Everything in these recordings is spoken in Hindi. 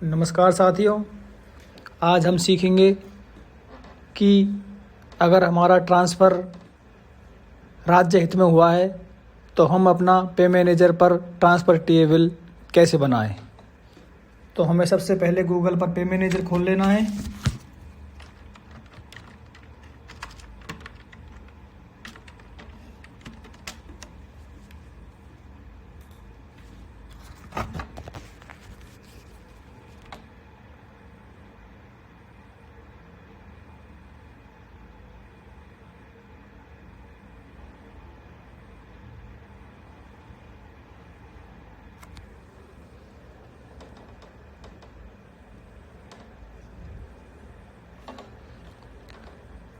नमस्कार साथियों, आज हम सीखेंगे कि अगर हमारा ट्रांसफ़र राज्य हित में हुआ है तो हम अपना पे मैनेजर पर ट्रांसफ़र टेबल कैसे बनाएं। तो हमें सबसे पहले गूगल पर पे मैनेजर खोल लेना है।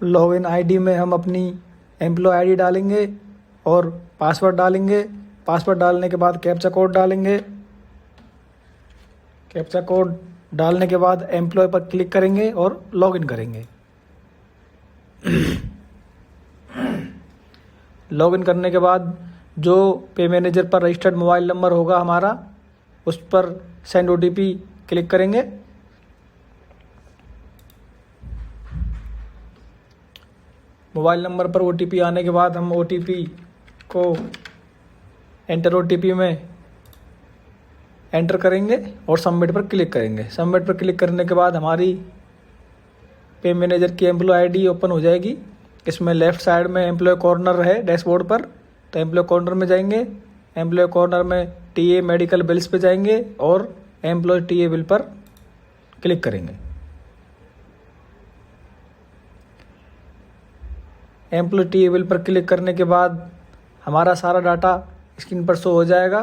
लॉगिन आईडी में हम अपनी एम्प्लॉय आईडी डालेंगे और पासवर्ड डालेंगे। पासवर्ड डालने के बाद कैप्चा कोड डालेंगे। कैप्चा कोड डालने के बाद एम्प्लॉय पर क्लिक करेंगे और लॉगिन करेंगे। लॉगिन करने के बाद जो पे मैनेजर पर रजिस्टर्ड मोबाइल नंबर होगा हमारा, उस पर सेंड ओटीपी क्लिक करेंगे। मोबाइल नंबर पर ओटीपी आने के बाद हम ओटीपी को एंटर ओटीपी में एंटर करेंगे और सबमिट पर क्लिक करेंगे। सबमिट पर क्लिक करने के बाद हमारी पे मैनेजर की एम्प्लॉय आईडी ओपन हो जाएगी। इसमें लेफ़्ट साइड में एम्प्लॉय कॉर्नर है डैशबोर्ड पर, तो एम्प्लॉय कॉर्नर में जाएंगे। एम्प्लॉय कॉर्नर में टीए मेडिकल बिल्स पे जाएंगे और एम्प्लॉय टीए बिल पर क्लिक करेंगे। एम्प्लॉय टीए बिल पर क्लिक करने के बाद हमारा सारा डाटा स्क्रीन पर शो हो जाएगा।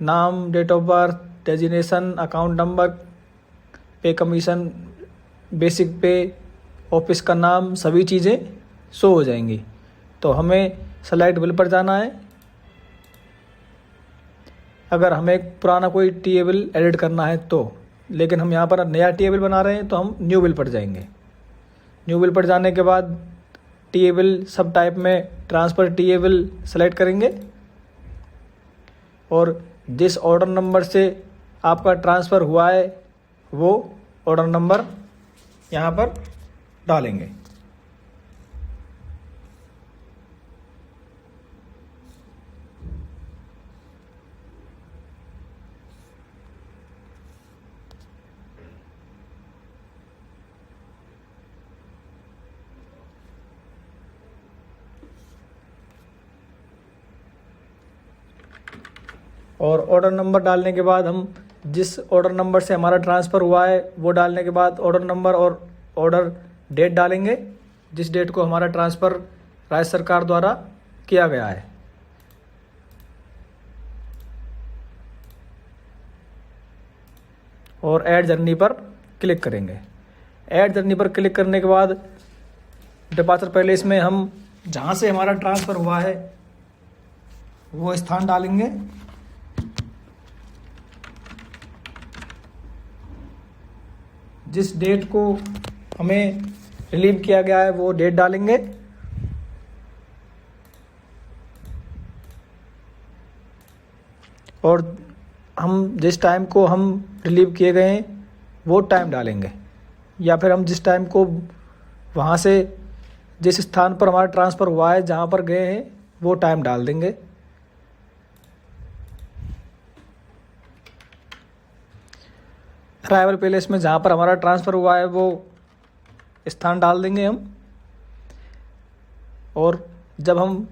नाम, date of birth, designation, account number, pay commission, basic pay, office का नाम, सभी चीज़ें शो हो जाएंगी। तो हमें सेलेक्ट बिल पर जाना है। अगर हमें पुराना कोई टीए बिल एडिट करना है तो, लेकिन हम यहाँ पर नया टीए बिल बना रहे हैं तो हम न्यू बिल पर जाएंगे। न्यू बिल पर जाने के बाद टीए बिल सब टाइप में ट्रांसफ़र टीए बिल सेलेक्ट करेंगे और जिस ऑर्डर नंबर से आपका ट्रांसफ़र हुआ है वो ऑर्डर नंबर यहाँ पर डालेंगे। और ऑर्डर नंबर डालने के बाद हम जिस ऑर्डर नंबर से हमारा ट्रांसफ़र हुआ है वो डालने के बाद ऑर्डर नंबर और ऑर्डर डेट डालेंगे, जिस डेट को हमारा ट्रांसफ़र राज्य सरकार द्वारा किया गया है। और ऐड जर्नी पर क्लिक करेंगे। ऐड जर्नी पर क्लिक करने के बाद डिपार्चर पैलेस में हम जहाँ से हमारा ट्रांसफ़र हुआ है वो स्थान डालेंगे। जिस डेट को हमें रिलीव किया गया है वो डेट डालेंगे। और हम जिस टाइम को हम रिलीव किए गए हैं वो टाइम डालेंगे, या फिर हम जिस टाइम को वहाँ से जिस स्थान पर हमारा ट्रांसफ़र हुआ है जहाँ पर गए हैं वो टाइम डाल देंगे। अराइवल पैलेस में जहाँ पर हमारा ट्रांसफ़र हुआ है वो स्थान डाल देंगे हम। और जब हम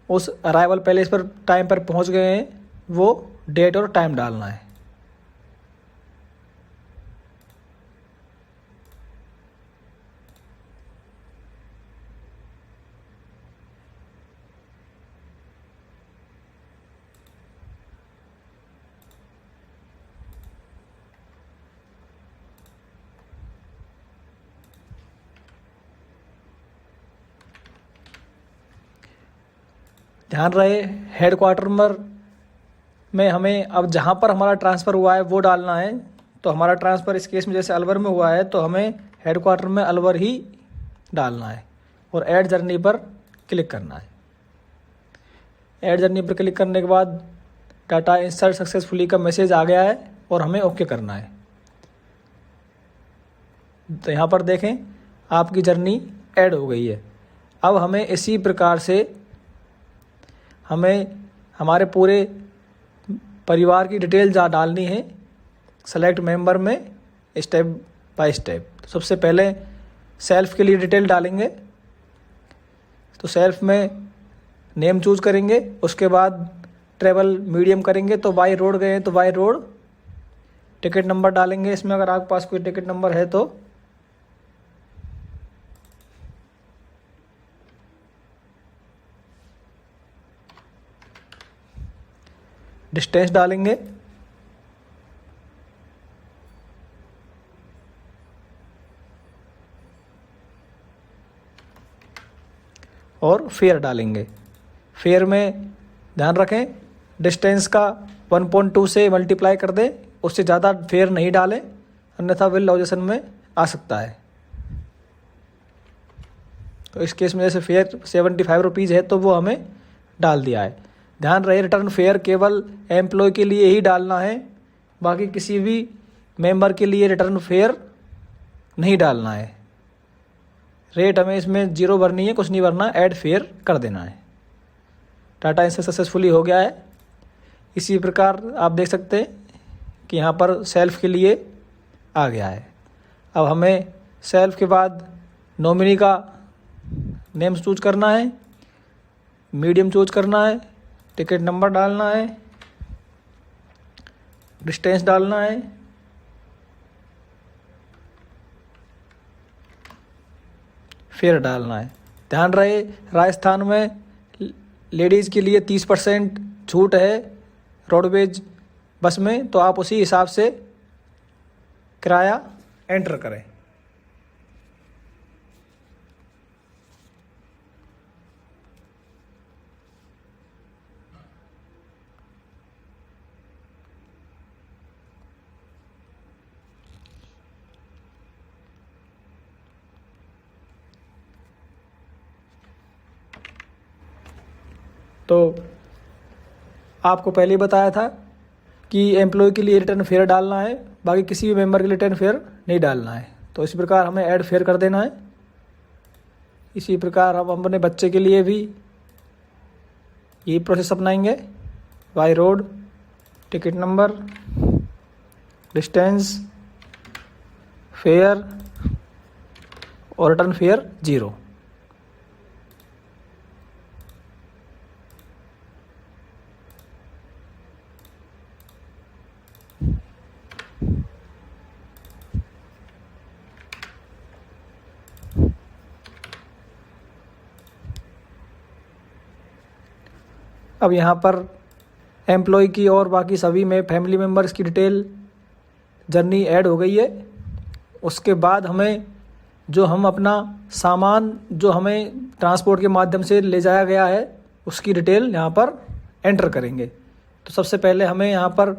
उस अराइवल पैलेस पर टाइम पर पहुँच गए हैं वो डेट और टाइम डालना है। ध्यान रहे हेड क्वार्टर में हमें अब जहाँ पर हमारा ट्रांसफ़र हुआ है वो डालना है। तो हमारा ट्रांसफ़र इस केस में जैसे अलवर में हुआ है तो हमें हेड क्वार्टर में अलवर ही डालना है और ऐड जर्नी पर क्लिक करना है। ऐड जर्नी पर क्लिक करने के बाद डाटा इंसर्ट सक्सेसफुली का मैसेज आ गया है और हमें ओके करना है। तो यहाँ पर देखें आपकी जर्नी ऐड हो गई है। अब हमें इसी प्रकार से हमें हमारे पूरे परिवार की डिटेल डालनी है सेलेक्ट मेंबर में स्टेप बाय स्टेप। तो सबसे पहले सेल्फ के लिए डिटेल डालेंगे, तो सेल्फ में नेम चूज करेंगे, उसके बाद ट्रेवल मीडियम करेंगे तो बाय रोड गए हैं तो बाय रोड, टिकट नंबर डालेंगे इसमें अगर आपके पास कोई टिकट नंबर है तो, डिस्टेंस डालेंगे, और फेयर डालेंगे। फेयर में ध्यान रखें डिस्टेंस का 1.2 से मल्टीप्लाई कर दें, उससे ज़्यादा फेयर नहीं डालें अन्यथा विल लॉजेशन में आ सकता है। तो इस केस में जैसे फेयर 75 रुपीज़ है तो वो हमें डाल दिया है। ध्यान रहे रिटर्न फेयर केवल एम्प्लॉय के लिए ही डालना है, बाकी किसी भी मेंबर के लिए रिटर्न फेयर नहीं डालना है। रेट हमें इसमें 0 भरनी है, कुछ नहीं भरना, ऐड फेयर कर देना है। डाटा इंसर्ट सक्सेसफुली हो गया है। इसी प्रकार आप देख सकते हैं कि यहाँ पर सेल्फ के लिए आ गया है। अब हमें सेल्फ के बाद नॉमिनी का नेम चूज करना है, मीडियम चूज करना है, टिकट नंबर डालना है, डिस्टेंस डालना है, फेयर डालना है। ध्यान रहे राजस्थान में लेडीज़ के लिए 30% छूट है रोडवेज बस में, तो आप उसी हिसाब से किराया एंटर करें। तो आपको पहले ही बताया था कि एम्प्लॉय के लिए रिटर्न फेयर डालना है, बाकी किसी भी मेंबर के लिए रिटर्न फेयर नहीं डालना है। तो इसी प्रकार हमें ऐड फेयर कर देना है। इसी प्रकार हम अपने बच्चे के लिए भी यही प्रोसेस अपनाएंगे। By road, ticket number, distance, fair और रिटर्न फेयर 0। अब यहाँ पर एम्प्लॉय की और बाकी सभी में फैमिली मेम्बर्स की डिटेल जर्नी ऐड हो गई है। उसके बाद हमें जो हम अपना सामान जो हमें ट्रांसपोर्ट के माध्यम से ले जाया गया है उसकी डिटेल यहाँ पर एंटर करेंगे। तो सबसे पहले हमें यहाँ पर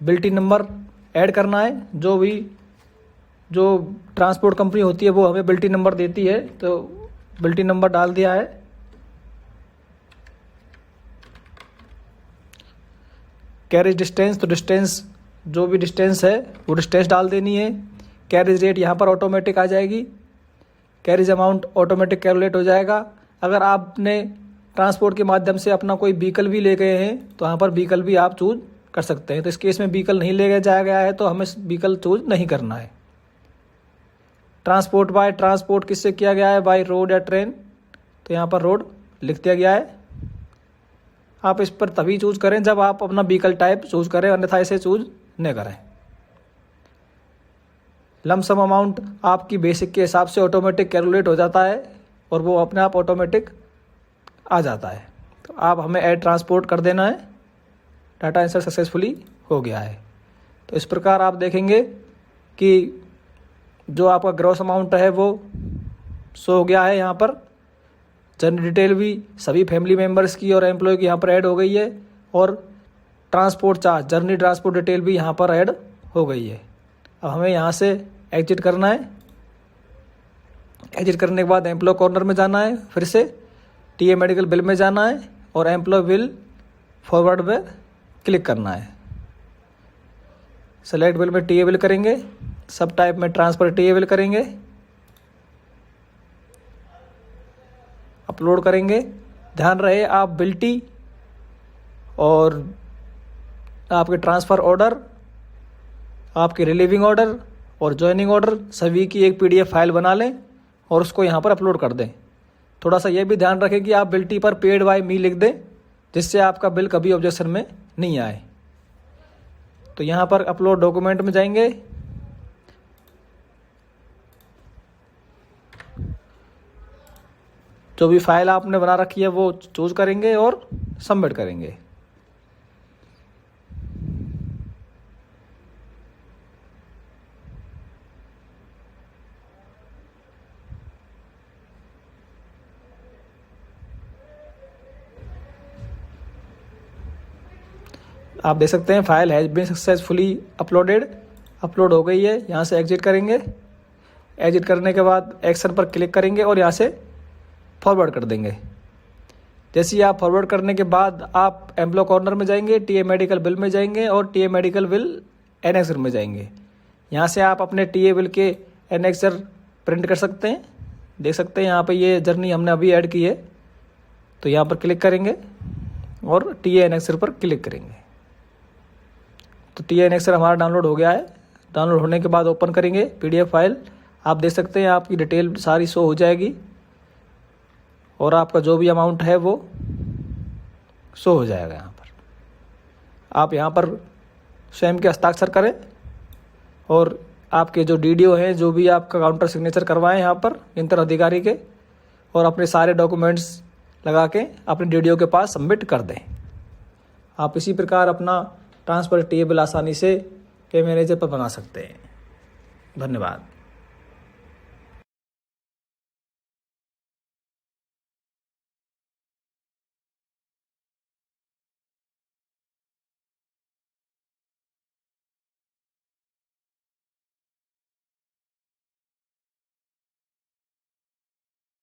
बिल्टी नंबर ऐड करना है। जो ट्रांसपोर्ट कंपनी होती है वो हमें बिल्टी नंबर देती है, तो बिल्टी नंबर डाल दिया है। कैरेज डिस्टेंस, तो डिस्टेंस जो भी डिस्टेंस है वो डिस्टेंस डाल देनी है। कैरेज रेट यहाँ पर ऑटोमेटिक आ जाएगी। कैरेज अमाउंट ऑटोमेटिक कैलकुलेट हो जाएगा। अगर आपने ट्रांसपोर्ट के माध्यम से अपना कोई व्हीकल भी ले गए हैं तो यहाँ पर व्हीकल भी आप चूज कर सकते हैं। तो इस केस में व्हीकल नहीं ले जाया गया है तो हमें व्हीकल चूज नहीं करना है। ट्रांसपोर्ट बाय ट्रांसपोर्ट किससे किया गया है, बाय रोड या ट्रेन, तो यहाँ पर रोड लिख दिया गया है। आप इस पर तभी चूज करें जब आप अपना व्हीकल टाइप चूज करें, अन्यथा इसे चूज न करें। लमसम अमाउंट आपकी बेसिक के हिसाब से ऑटोमेटिक कैलकुलेट हो जाता है और वो अपने आप ऑटोमेटिक आ जाता है। तो आप हमें ऐड ट्रांसपोर्ट कर देना है। डाटा इंसर्ट सक्सेसफुली हो गया है। तो इस प्रकार आप देखेंगे कि जो आपका ग्रॉस अमाउंट है वो शो हो गया है। यहाँ पर जर्नी डिटेल भी सभी फैमिली मेम्बर्स की और एम्प्लॉय की यहाँ पर ऐड हो गई है और transport charge, journey transport detail भी यहाँ पर ऐड हो गई है। अब हमें यहाँ से एग्जिट करना है। एग्जिट करने के बाद एम्प्लॉय कॉर्नर में जाना है, फिर से टीए मेडिकल बिल में जाना है और एम्प्लॉय बिल फॉरवर्ड में क्लिक करना है। सेलेक्ट बिल में टीए बिल करेंगे, सब टाइप में ट्रांसफ़र टीएबल करेंगे, अपलोड करेंगे। ध्यान रहे आप बिल्टी और आपके ट्रांसफ़र ऑर्डर, आपके रिलीविंग ऑर्डर और जॉइनिंग ऑर्डर सभी की एक पीडीएफ फाइल बना लें और उसको यहाँ पर अपलोड कर दें। थोड़ा सा ये भी ध्यान रखें कि आप बिल्टी पर पेड बाय मी लिख दें, जिससे आपका बिल कभी ऑब्जेक्शन में नहीं आए। तो यहाँ पर अपलोड डॉक्यूमेंट में जाएंगे, जो भी फाइल आपने बना रखी है वो चूज करेंगे और सबमिट करेंगे। आप देख सकते हैं file has been successfully uploaded, upload हो गई है। यहाँ से एग्जिट करेंगे। एग्जिट करने के बाद एक्शन पर क्लिक करेंगे और यहाँ से फॉरवर्ड कर देंगे। जैसे ही आप फॉरवर्ड करने के बाद आप एम्प्लॉय कॉर्नर में जाएंगे, टीए मेडिकल बिल में जाएंगे और टीए मेडिकल बिल एनेक्सर में जाएंगे। यहाँ से आप अपने टीए बिल के एनेक्सर प्रिंट कर सकते हैं। देख सकते हैं यहाँ पे ये जर्नी हमने अभी ऐड की है, तो यहाँ पर क्लिक करेंगे और टीए एनेक्सर पर क्लिक करेंगे। तो टीए एनेक्सर हमारा डाउनलोड हो गया है। डाउनलोड होने के बाद ओपन करेंगे पीडीएफ फाइल। आप देख सकते हैं आपकी डिटेल सारी शो हो जाएगी और आपका जो भी अमाउंट है वो शो हो जाएगा। यहाँ पर आप यहाँ पर स्वयं के हस्ताक्षर करें और आपके जो डीडीओ हैं, जो भी आपका काउंटर सिग्नेचर करवाएं यहाँ पर यंत्र अधिकारी के, और अपने सारे डॉक्यूमेंट्स लगा के अपने डीडीओ के पास सबमिट कर दें। आप इसी प्रकार अपना ट्रांसफ़र टीएबल आसानी से पे मैनेजर पर बना सकते हैं। धन्यवाद।